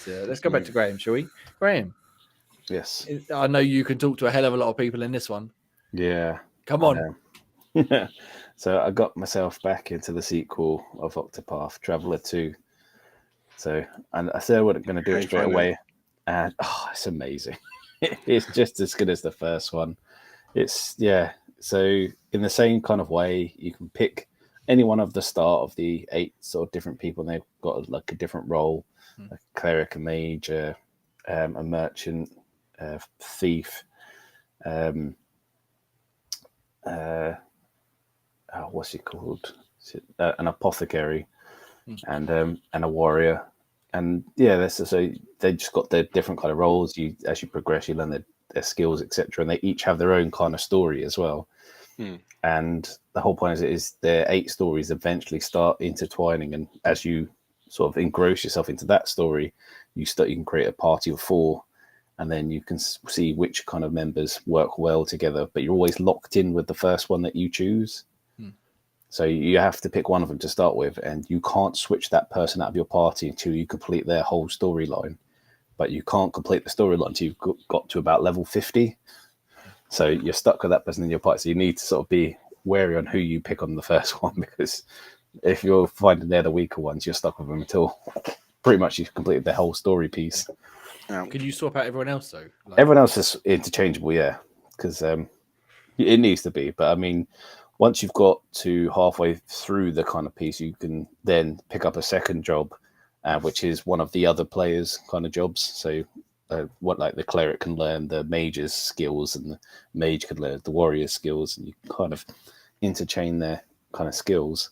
Let's go back to Graham, shall we? Graham, Yes. I know you can talk to a hell of a lot of people in this one. Yeah. Come on. So I got myself back into the sequel of Octopath Traveller 2. So, and I said I wasn't going to do it straight away. And it's amazing. It's just as good as the first one. So in the same kind of way, you can pick any one of the start of the 8 sort of different people, and they've got like a different role, a cleric, a mage, a merchant, a thief, what's it called? An apothecary, and a warrior. And so they just got their different kind of roles. As you progress, you learn their skills, etc. And they each have their own kind of story as well. And the whole point is their 8 stories eventually start intertwining, and as you sort of engross yourself into that story, you can create a party of 4, and then you can see which kind of members work well together. But you're always locked in with the first one that you choose. So you have to pick one of them to start with, and you can't switch that person out of your party until you complete their whole storyline. But you can't complete the storyline until you've got to about level 50. So you're stuck with that person in your party. So you need to sort of be wary on who you pick on the first one, because if you're finding they're the weaker ones, you're stuck with them until pretty much you've completed the whole story piece. Can you swap out everyone else, though? Everyone else is interchangeable, yeah, because it needs to be. But I mean, once you've got to halfway through the kind of piece, you can then pick up a second job, which is one of the other players' kind of jobs. So like the cleric can learn the mage's skills, and the mage can learn the warrior's skills, and you kind of interchain their kind of skills.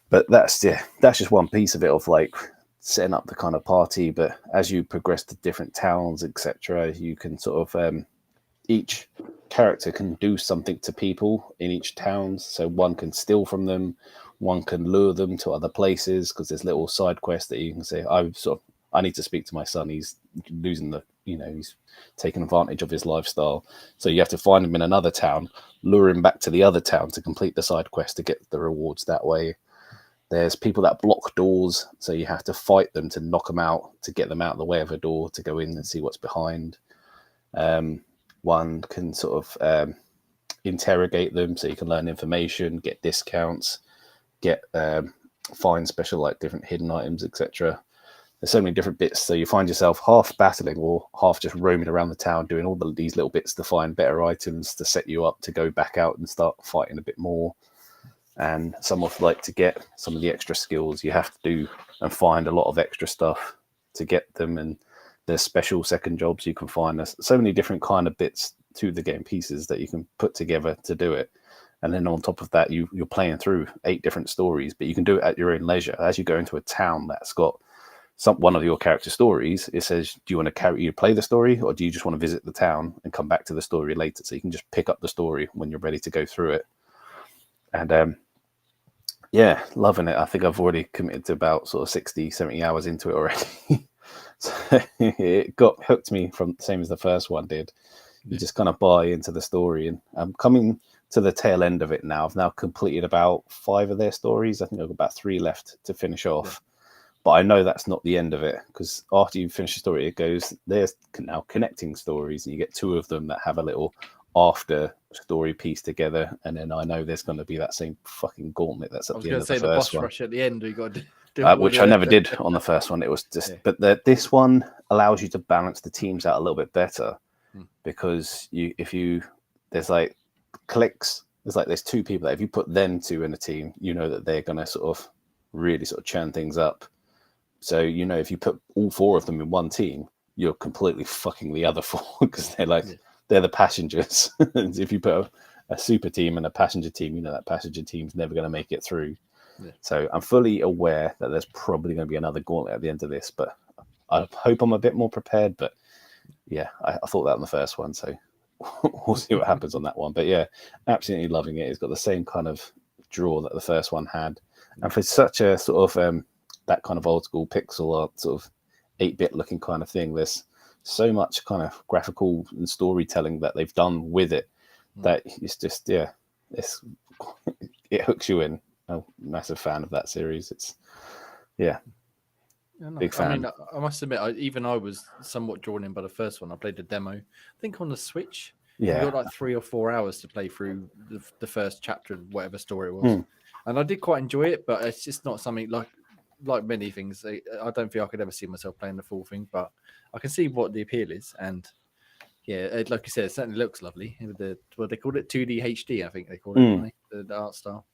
But that's just one piece of it, of like setting up the kind of party. But as you progress to different towns, etc., you can sort of each character can do something to people in each town. So one can steal from them, one can lure them to other places, because there's little side quests that you can say, I need to speak to my son. He's losing he's taking advantage of his lifestyle. So you have to find him in another town, lure him back to the other town to complete the side quest to get the rewards that way. There's people that block doors, so you have to fight them to knock them out, to get them out of the way of a door to go in and see what's behind. One can sort of interrogate them, so you can learn information, get discounts, find special like different hidden items, etc. There's so many different bits, so you find yourself half battling or half just roaming around the town doing all these little bits to find better items to set you up to go back out and start fighting a bit more. And some of like to get some of the extra skills, you have to do and find a lot of extra stuff to get them. And there's special second jobs you can find. There's so many different kind of bits to the game, pieces that you can put together to do it. And then on top of that, you're playing through 8 different stories, but you can do it at your own leisure. As you go into a town that's got one of your character stories, it says, do you want to play the story, or do you just want to visit the town and come back to the story later? So you can just pick up the story when you're ready to go through it. And loving it. I think I've already committed to about sort of 60, 70 hours into it already. So it got hooked me from the same as the first one did. You just kind of buy into the story, and I'm coming to the tail end of it now. I've now completed about 5 of their stories. I think I've got about 3 left to finish off. But I know that's not the end of it, because after you finish the story, it goes, there's now connecting stories, and you get 2 of them that have a little after story piece together. And then I know there's going to be that same fucking gauntlet that's at the end of the first one. I was going to say the boss rush at the end. We got to do which I never did on the first one. It was just, but this one allows you to balance the teams out a little bit better, because there's like clicks. There's 2 people that if you put them 2 in a team, you know that they're going to sort of really sort of churn things up. So, if you put all 4 of them in one team, you're completely fucking the other 4, because they're the passengers. If you put a super team and a passenger team, that passenger team's never going to make it through. Yeah. So I'm fully aware that there's probably going to be another gauntlet at the end of this, but I hope I'm a bit more prepared. But yeah, I thought that on the first one, so we'll see what happens on that one. But yeah, absolutely loving it. It's got the same kind of draw that the first one had. And for such a sort of that kind of old school pixel art, sort of 8-bit looking kind of thing, there's so much kind of graphical and storytelling that they've done with it that it's just, it hooks you in. I'm a massive fan of that series. It's, Yeah, Big nice. I fan. mean, I must admit, I was somewhat drawn in by the first one. I played the demo. I think on the Switch, you Yeah. got like 3 or 4 hours to play through the first chapter of whatever story it was, Hmm. and I did quite enjoy it. But it's just not something like many things. I don't feel I could ever see myself playing the full thing, but I can see what the appeal is, and yeah, like you said, it certainly looks lovely. With the what they called it 2D HD, I think they call it, don't they? The art style.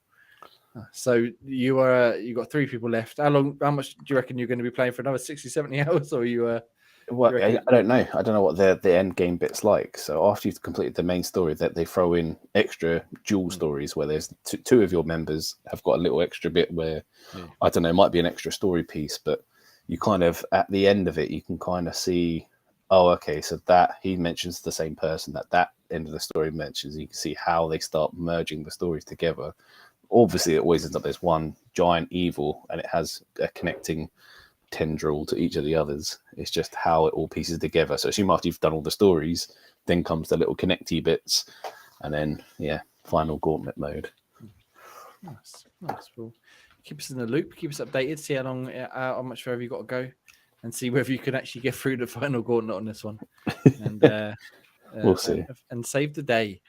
So you got 3 people left. How much do you reckon you're going to be playing for another 60, 70 hours? Or you Well, you I reckon? don't know. I don't know what the end game bit's like. So after you've completed the main story, that they throw in extra dual stories where there's two of your members have got a little extra bit where Yeah. I don't know, it might be an extra story piece, but you kind of at the end of it, you can kind of see, oh, okay, so that he mentions the same person that end of the story mentions. You can see how they start merging the stories together. Obviously, it always ends up there's one giant evil, and it has a connecting tendril to each of the others. It's just how it all pieces together. So assume after you've done all the stories, then comes the little connecty bits, and then final gauntlet mode. Nice. Well, keep us in the loop. Keep us updated. See how much further you got to go, and see whether you can actually get through the final gauntlet on this one, and We'll see. and save the day.